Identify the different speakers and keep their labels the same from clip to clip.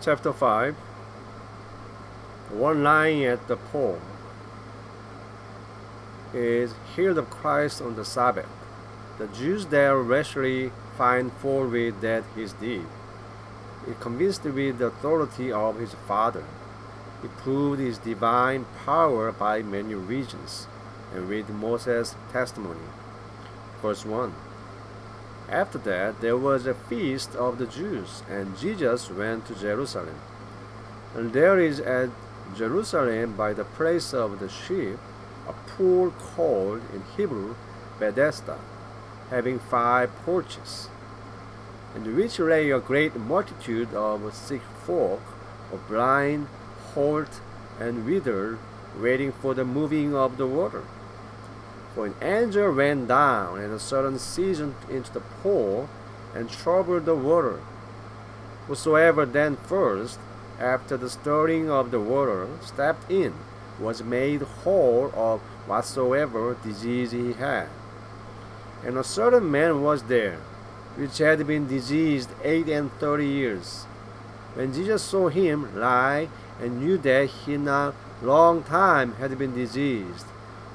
Speaker 1: Chapter 5. One lying at the pole is healed of Christ on the Sabbath. The Jews there rashly find fault with that his deed. He convinced with the authority of his Father. He proved his divine power by many reasons, and with Moses' testimony. Verse 1. After that, there was a feast of the Jews, and Jesus went to Jerusalem. And there is at Jerusalem, by the place of the sheep, a pool called in Hebrew Bethesda, having 5 porches, in which lay a great multitude of sick folk, of blind, halt, and withered, waiting for the moving of the water. For an angel ran down at a certain season into the pool, and troubled the water. Whosoever then first, after the stirring of the water, stepped in, was made whole of whatsoever disease he had. And a certain man was there, which had been diseased 38 years. When Jesus saw him lie, and knew that he not long time had been diseased,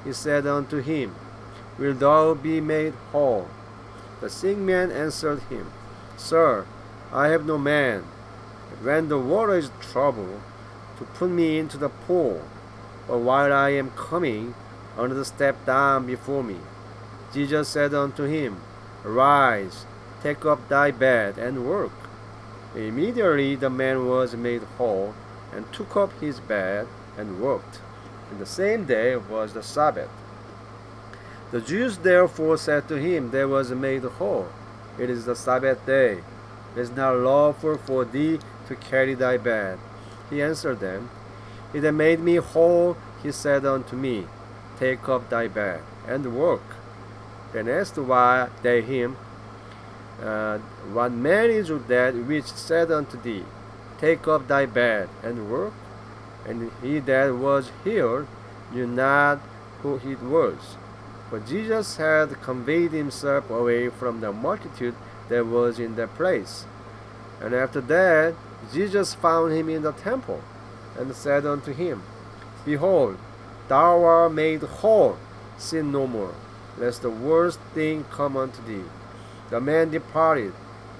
Speaker 1: he said unto him, Wilt thou be made whole? The sick man answered him, Sir, I have no man, when the water is troubled, to put me into the pool. But while I am coming, another step down before me. Jesus said unto him, Arise, take up thy bed, and work. Immediately the man was made whole, and took up his bed, and worked. And the same day was the Sabbath. The Jews therefore said to him that was made whole, It is the Sabbath day. It is not lawful for thee to carry thy bed. He answered them, He that made me whole, he said unto me, Take up thy bed, and work. Then asked they him, What man is that which said unto thee, Take up thy bed, and work? And he that was healed knew not who it was, for Jesus had conveyed himself away from the multitude that was in that place. And after that Jesus found him in the temple, and said unto him, Behold, thou art made whole, sin no more, lest the worst thing come unto thee. The man departed,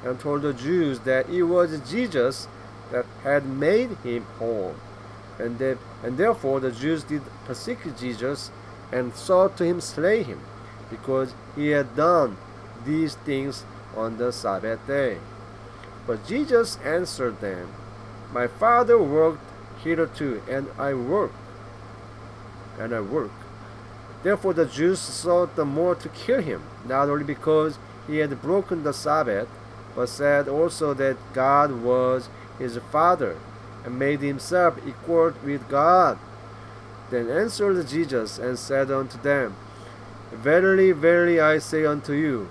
Speaker 1: and told the Jews that it was Jesus that had made him whole. And therefore the Jews did persecute Jesus, and sought to him slay him, because he had done these things on the Sabbath day. But Jesus answered them, My Father worked hitherto, and I work. Therefore the Jews sought the more to kill him, not only because he had broken the Sabbath, but said also that God was his Father, and made himself equal with God. Then answered Jesus, and said unto them, Verily, verily, I say unto you,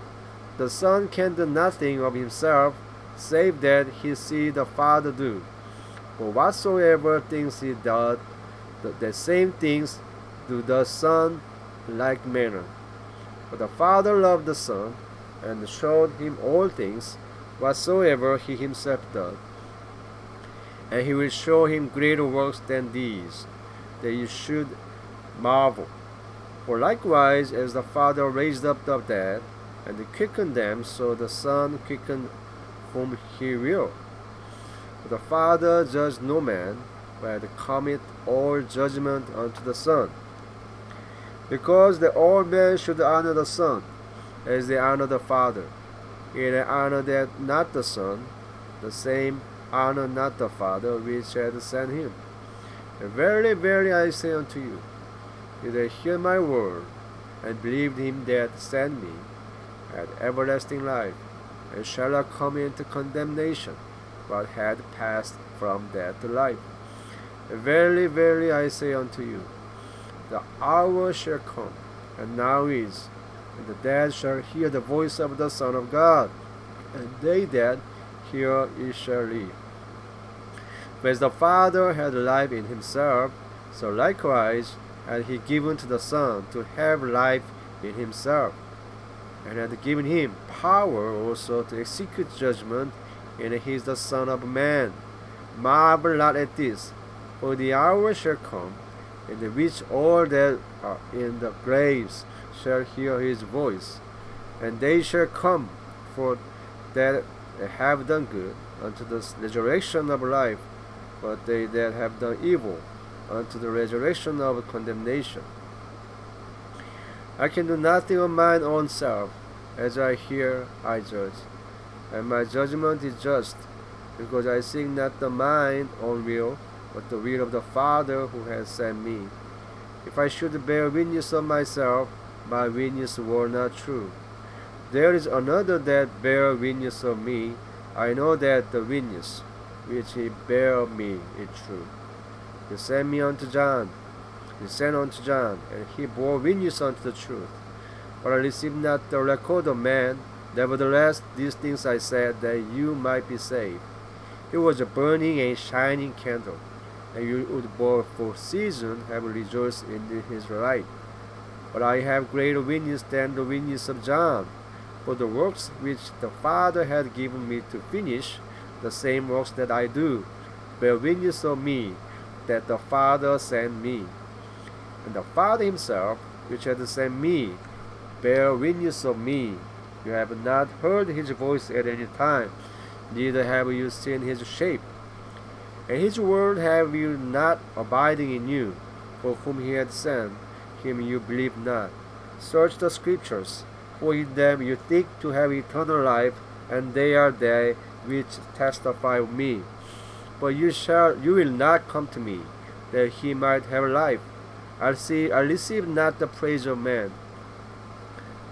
Speaker 1: the Son can do nothing of himself, save that he see the Father do. For whatsoever things he doth, the same things do the Son in like manner. For the Father loved the Son, and showed him all things, whatsoever he himself doth. And he will show him greater works than these, that you should marvel. For likewise as the Father raised up the dead, and quickened them, so the Son quickened whom he will. For the Father judged no man, but committeth all judgment unto the Son, because that all men should honor the Son, as they honor the Father. He that honoureth not the Son, the same honor not the Father which hath sent him. And verily, verily, I say unto you, he that hear my word, and believe him that sent me, hath everlasting life, and shall not come into condemnation, but hath passed from death to life. And verily, verily, I say unto you, the hour shall come, and now is, when the dead shall hear the voice of the Son of God, and they that hear it shall live. For as the Father had life in himself, so likewise had he given to the Son to have life in himself, and had given him power also to execute judgment, and he is the Son of Man. Marvel not at this, for the hour shall come, in which all that are in the graves shall hear his voice, and they shall come forth that have done good unto the resurrection of life, but they that have done evil unto the resurrection of condemnation. I can do nothing of mine own self. As I hear, I judge, and my judgment is just, because I seek not mine own will, but the will of the Father who has sent me. If I should bear witness of myself, my witness were not true. There is another that bear witness of me. I know that the witness which he bear of me is true. He sent unto John, and he bore witness unto the truth. But I received not the record of man. Nevertheless, these things I said, that you might be saved. He was a burning and shining candle, and you would for season have rejoiced in his light. But I have greater witness than the witness of John. For the works which the Father had given me to finish, the same works that I do, bear witness of me, that the Father sent me. And the Father himself, which had sent me, bear witness of me. You have not heard his voice at any time, neither have you seen his shape. And his word have you not abiding in you, for whom he had sent, him you believe not. Search the scriptures, for in them you think to have eternal life, and they are they which testify of me. But you will not come to me, that he might have life. I receive not the praise of man.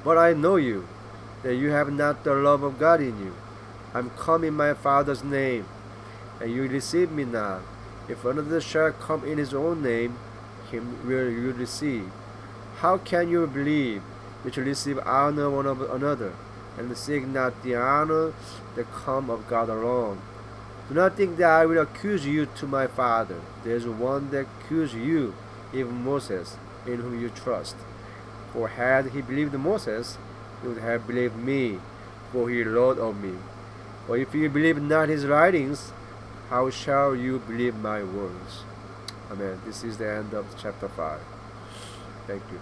Speaker 1: But I know you, that you have not the love of God in you. I am come in my Father's name, and you receive me not. If another shall come in his own name, him will you receive. How can you believe, which receive honor one of another, and seek not the honor that come of God alone? Do not think that I will accuse you to my Father. There is one that accuses you, even Moses, in whom you trust. For had he believed Moses, he would have believed me, for he wrote of me. But if you believe not his writings, how shall you believe my words? Amen. This is the end of chapter 5. Thank you.